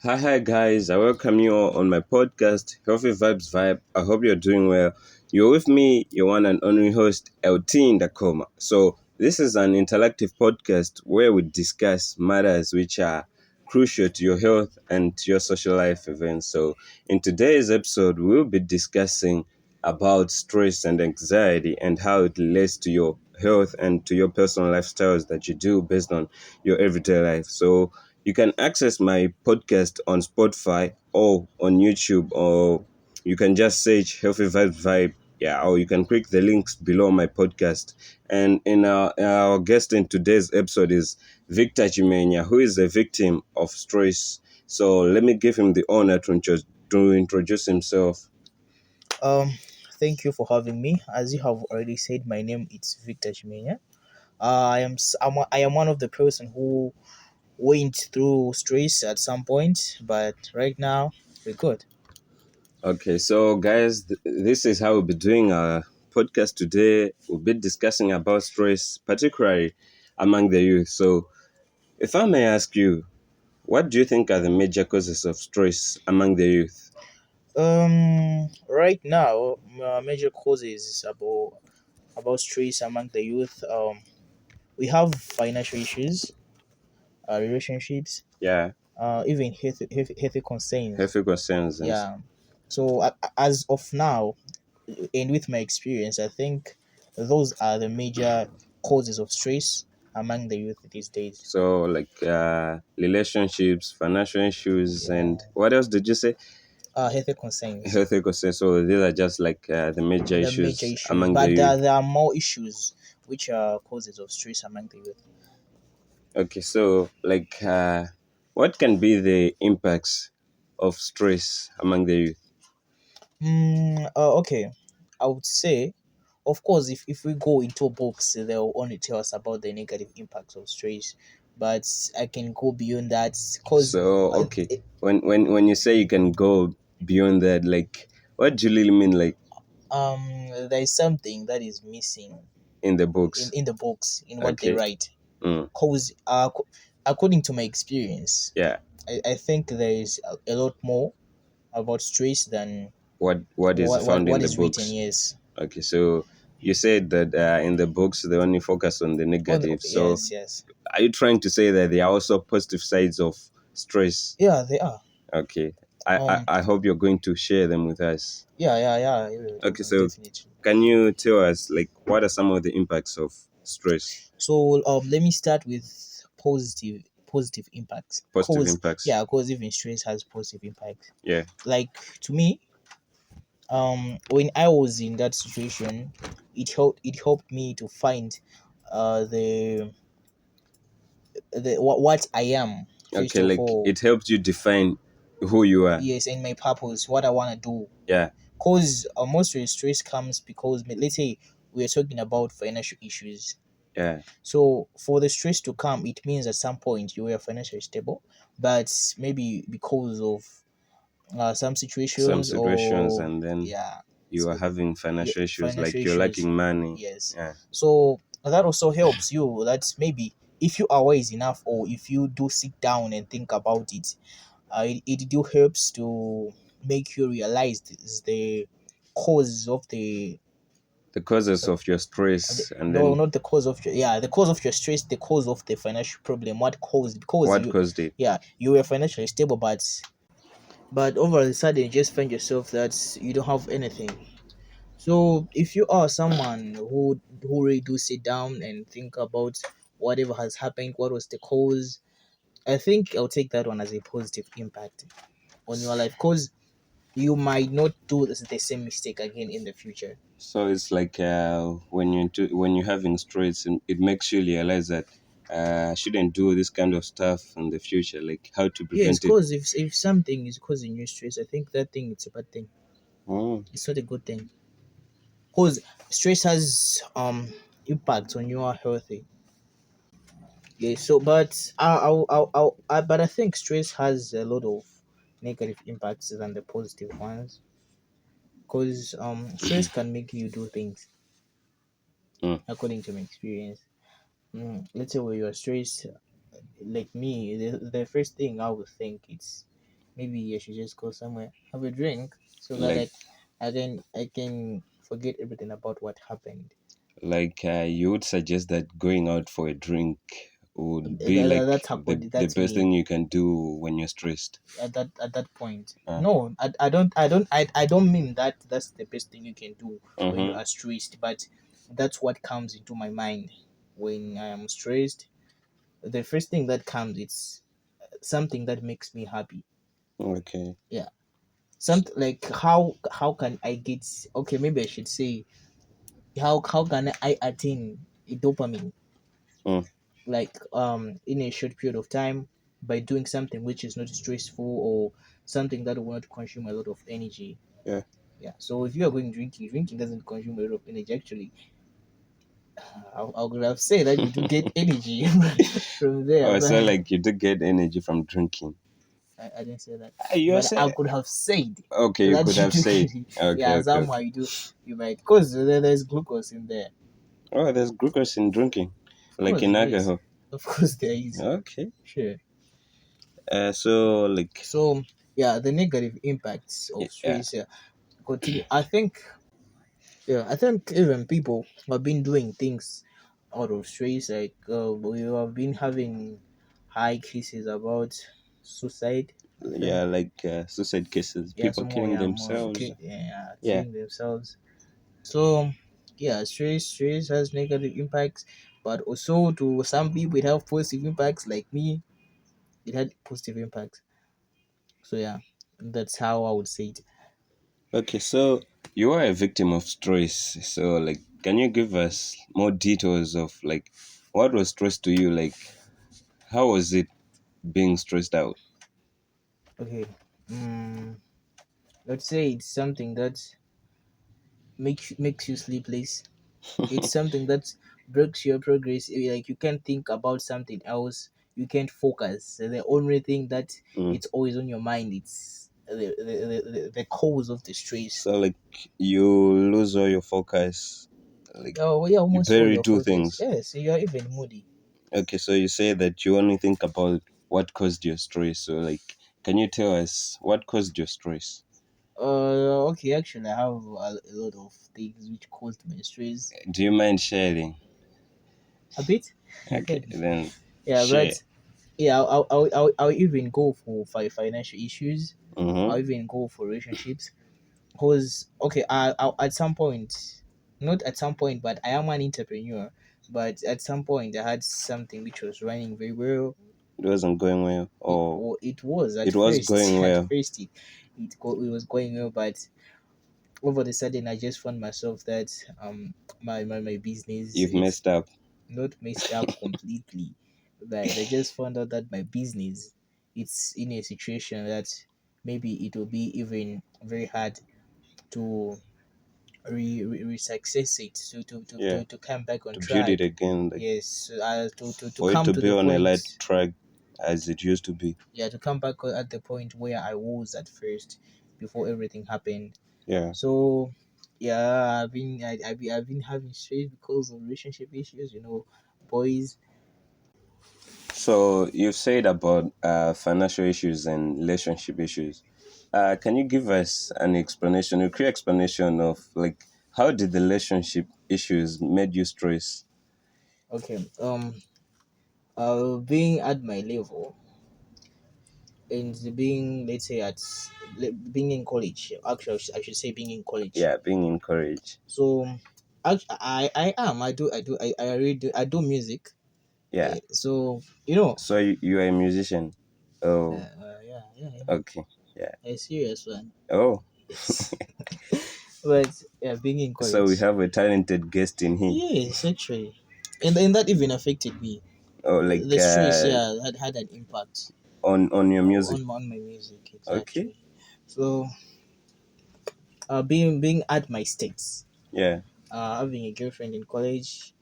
Hi guys, I welcome you all on my podcast, Healthy Vibes Vibe. I hope you're doing well. You're with me, your one and only host, eltieNdakhoma. So, this is an interactive podcast where we discuss matters which are crucial to your health and to your social life events. So, in today's episode, we'll be discussing about stress and anxiety and how it relates to your health and to your personal lifestyles that you do based on your everyday life. So, you can access my podcast on Spotify or on YouTube, or you can just search Healthy Vibe. Yeah, or you can click the links below my podcast. And in our guest in today's episode is Victor Chimenya, who is a victim of stress. So let me give him the honor to introduce himself. Um, Thank you for having me. As you have already said, my name is Victor Chimenya. I am one of the person who went through stress at some point, but right now we're good. Okay, so guys, this is how we'll be doing our podcast today. We'll be discussing about stress, particularly among the youth. So, if I may ask you, what do you think are the major causes of stress among the youth? Right now, major causes about stress among the youth. We have financial issues, relationships, Yeah, even healthy concerns. healthy concerns and Yeah. So as of now, and with my experience, I think those are the major causes of stress among the youth these days. so like relationships, financial issues, Yeah, and what else did you say? healthy concerns, Healthy concerns. So these are just like the major the major issues issues, among the but youth. there are more issues which are causes of stress among the youth. Okay, so like what can be the impacts of stress among the youth? Okay, I would say, of course, if we go into books, they'll only tell us about the negative impacts of stress, but I can go beyond that because So okay, when you say you can go beyond that, like what do you really mean, like there is something that is missing in the in, books? in the books in what they Okay. write. Mm, Cause according to my experience, yeah. I think there is a lot more about stress than What is found in what the is written. books? Yes. Okay, so you said that in the books they only focus on the negative. So Yes, yes. are you trying to say that there are also positive sides of stress? Yeah, they are. Okay. I Um. hope you're going to share them with us. Okay, so Definitely. can you tell us like what are some of the impacts of stress? So let me start with positive impacts. Positive Cause impacts. yeah, cause even stress has positive impact. Yeah. Like to me, when I was in that situation, it helped me to find the what I am first Okay, of like all. it helps you define who you are. Yes, and my purpose, what I want to do. Yeah. Cause most of the stress comes because let's say we are talking about financial issues. Yeah. So for the stress to come, it means at some point you were financially stable, but maybe because of some Some situations situations or and then yeah, you are having yeah, financial issues, financial like you're issues. lacking money. Yes. Yeah. So that also helps you. That maybe if you are wise enough, or if you do sit down and think about it, it do helps to make you realize the cause of The causes of your stress and no, then not the cause of your, yeah, the cause of your stress, the cause of the financial problem, what caused, because what you, caused it. yeah, you were financially stable, but over a sudden you just find yourself that you don't have anything. So if you are someone who really do sit down and think about whatever has happened, what was the cause, I think I'll take that one as a positive impact on your life, because you might not do the same mistake again in the future. So it's like when you're having stress, and it makes you realize that I shouldn't do this kind of stuff in the future, like how to Yes, prevent it. because if something is causing you stress, I think that thing it's a bad thing. Oh, It's not a good thing. Because stress has impact on your healthy. Yeah. So, but but I think stress has a lot of negative impacts than the positive ones. Because stress can make you do things mm, according to my experience. Let's say when you're stressed, like me, the first thing I would think is, maybe I should just go somewhere, have a drink, so that Like I can forget everything about what happened. you would suggest that going out for a drink would be That, like that's happened. the That's best me thing you can do when you're stressed. at that point. Uh, No, I don't mean that that's the best thing you can do when you mm-hmm. are stressed, but that's what comes into my mind when I am stressed. The first thing that comes, it's something that makes me happy. Okay. Yeah. Something like how can I get, okay, maybe I should say, how can I attain a dopamine, Mm, like in a short period of time, by doing something which is not stressful, or something that will not consume a lot of energy. yeah. Yeah, so if you are going drinking doesn't consume a lot of energy. Actually, I would have said that you do get energy from there, Oh, but so like you do get energy from drinking. I didn't say that. You But I said could have said okay. You could that you have do said get it. okay, Yeah, okay, somehow okay. you do. You might, because there's glucose in there. Oh, there's glucose in drinking, Of like course in there is. alcohol. Of course there is. Okay. Sure. So like So yeah, the negative impacts of yeah, stress. Yeah, continue. I think even people have been doing things out of stress. Like we have been having high cases about suicide. I yeah, think, like suicide cases, yeah, people some more, killing yeah, more themselves. yeah, Yeah. killing themselves. So yeah, stress has negative impacts, but also to some people it have positive impacts. Like me, it had positive impacts. So yeah, that's how I would say it. Okay, so you are a victim of stress. So like, can you give us more details of like what was stress to you? Like, how was it being stressed out? Okay. Mm, let's say it's something that makes you sleepless. It's something that breaks your progress. Like you can't think about something else. You can't focus. So the only thing that Mm. it's always on your mind, it's the cause of the stress. So like you lose all your focus. Like Oh, yeah, you almost for barely your do focus. things. Yes, you are even moody. Okay, so you say that you only think about what caused your stress. So like, can you tell us what caused your stress? Okay, actually, I have a lot of things which caused my stress. Do you mind sharing? A bit. Okay, then Yeah, share. but yeah, I'll even go for financial issues. Mm-hmm. I'll even go for relationships. Because okay, at some point, not at some point, but I am an entrepreneur. But at some point, I had something which was running very well. It wasn't going well, or It was at it was first. going At well. first, it was going well, but over the sudden, I just found myself that my business, You've it's messed up. not messed up completely, but I just found out that my business, it's in a situation that maybe it will be even very hard to success it, so Yeah, to come back on to build it track. again, like Yes, to for it come to to be the on a light point. track as it used to be. Yeah, to come back at the point where I was at first, before everything happened. Yeah. So yeah, I've been having stress because of relationship issues, boys. So you've said about financial issues and relationship issues. Can you give us an explanation, a clear explanation of like how did the relationship issues made you stress? Okay, being at my level, and being, let's say, being in college. Actually, I should say being in college. Yeah, being encouraged. So I really do, I do music. Yeah. So So you are a musician. Oh, yeah, okay. Yeah. a serious one. Oh, Yes. But yeah, being in so we college, have a talented guest in here. yes, actually, and that even affected me. Oh, The like stress, yeah, had an impact on your music. on my music, Okay. exactly. So being at my states, Yeah. having a girlfriend in college,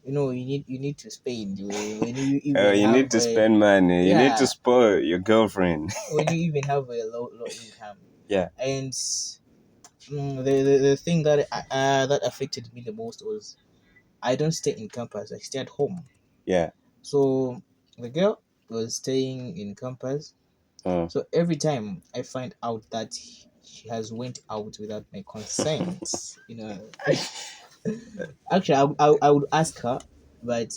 you need to spend when you even You have need to spend money. You need to yeah, spoil your girlfriend. when you even have a low income. Yeah. And the thing that affected me the most was I don't stay in campus, I stay at home. Yeah. So the girl was staying in campus, Oh. So every time I find out that she has went out without my consent, actually I would ask her, but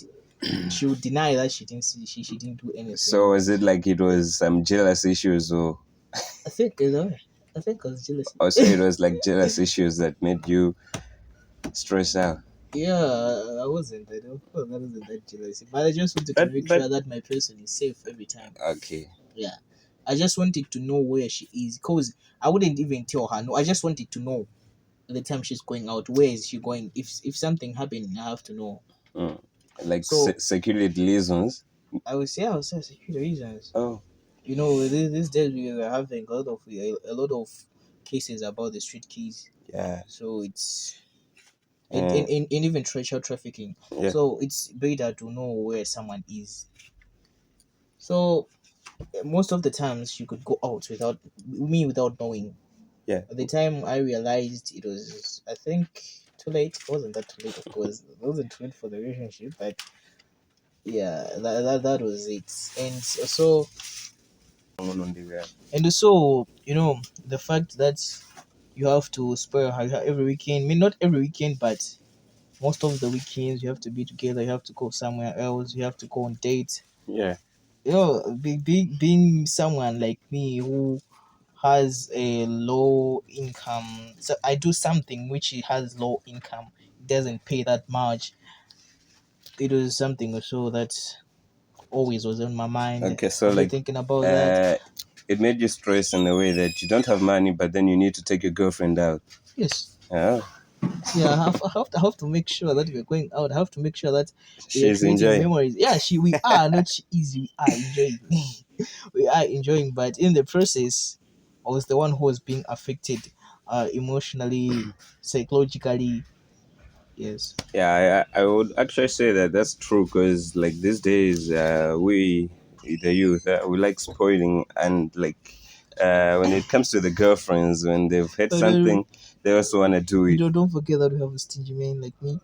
she would deny that she didn't see she didn't do So anything. is it like it was some jealous issues, or I think you know, I think I was jealous. also it was like jealous issues that made you stress out? Yeah, I wasn't. I don't. Well, I wasn't that jealous, but I just wanted to make But sure that my person is safe every time. okay. Yeah, I just wanted to know where she is, cause I wouldn't even tell her. No, I just wanted to know the time she's going out. Where is she going? If something happened, I have to know. Mm. Like So security reasons. I would say security reasons. Oh, These days we are having a lot of cases about the street keys. yeah. So it's Uh, in even child trafficking. yeah. So it's better to know where someone is. So most of the times you could go out without knowing. Yeah. At the time I realized it was, I think, too late. It wasn't that too late, of course. It wasn't too late for the relationship, but yeah, that was it. And so the fact that you have to spare her every weekend. I mean, not every weekend, but most of the weekends you have to be together. You have to go somewhere else. You have to go on dates. Yeah. Being someone like me who has a low income, so I do something which has low income, doesn't pay that much. It was something so that always was on my mind. Okay, so I'll be like, thinking about that. uh, it made you stress in the way that you don't have money, but then you need to take your girlfriend out. Yes, Oh, yeah, I have to make sure that we're going out. I have to make sure that we are she's creating enjoying. memories. Yeah, we are not easy. We are enjoying. We are enjoying, but in the process, I was the one who was being affected, emotionally, psychologically. Yes. Yeah, I would actually say that that's true because like these days, we the youth, we like spoiling, and like when it comes to the girlfriends, when they've had No, no, no, something, they also want to do it. don't forget that we have a stingy man like me.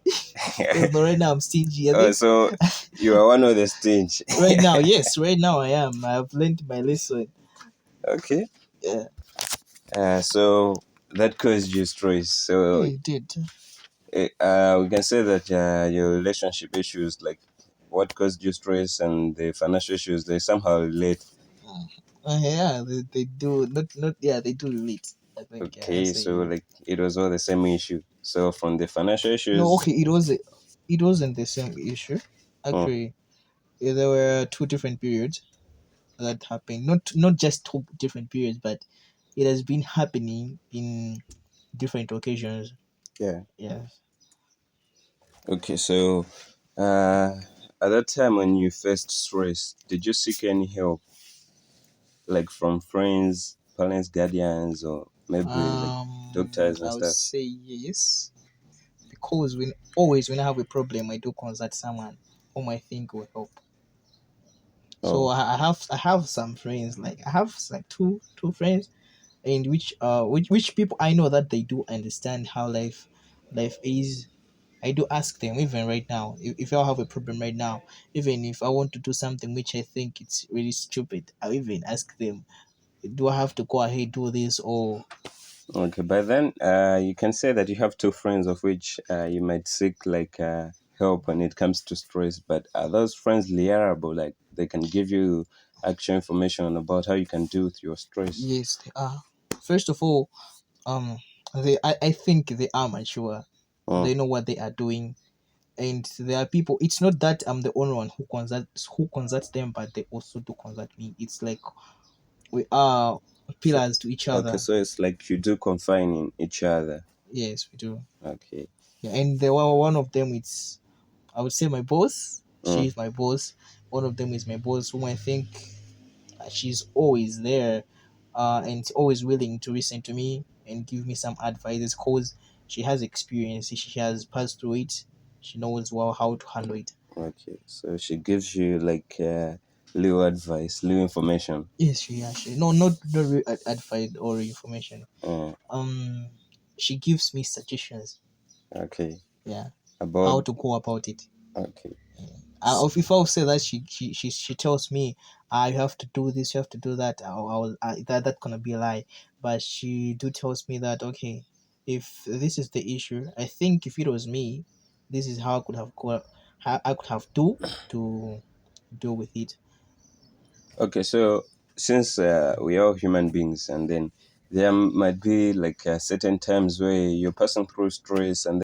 Because right now I'm stingy. I think So you are one of the stinge. right now, yes, right now I am. I have learned my lesson. Okay. Yeah, So that caused you stress. yeah, So it did. we can say that your relationship issues, like what caused you stress and the financial issues, they somehow relate. Yeah, they do not. Yeah, they do relate. I think. Yeah, I Okay, say so yeah. like it was all the same issue. So from the financial No, issues, okay, it wasn't the same issue. mm, Actually, there were two different periods that happened. Not just two different periods, but it has been happening in different occasions. yeah. Yes. Okay, so uh, at that time when you first stressed, did you seek any help, like from friends, parents, guardians, or maybe like doctors and I would stuff? say yes, because when I have a problem, I do consult someone whom I think will help. So Oh, I have some friends, like I have like two friends, and which people I know that they do understand how life is. I do ask them even right now, if I have a problem right now, even if I want to do something which I think it's really stupid, I even ask them, do I have to go ahead do this or okay. By then, you can say that you have two friends of which you might seek like help when it comes to stress. But are those friends reliable? Like they can give you actual information about how you can deal with your stress. yes they are. First of all, um I think they are mature. Oh, They know what they are doing. And there are people, it's not that I'm the only one who consults them, but they also do consult me. It's like we are so pillars to each okay, other. so it's like you do confine in each other. Yes, we do. Okay. Yeah, and there were one of them, it's, I would say, my boss. Mm, She's my boss. One of them is my boss, whom I think she's always there, and always willing to listen to me and give me some advice because she has experience. She has passed through it. She knows well how to handle it. okay. So she gives you like little advice, little information. Yes, she no, not real advice or information. Mm, Um, she gives me suggestions. okay. Yeah, About how to go about it. okay. If I would say that she tells me you have to do this, you have to do that. That gonna be a lie. But she do tells me that okay, if this is the issue, I think if it was me, this is how I could have how I could have to deal with it. Okay, so since we are all human beings, and then there might be like certain times where you're passing through stress, and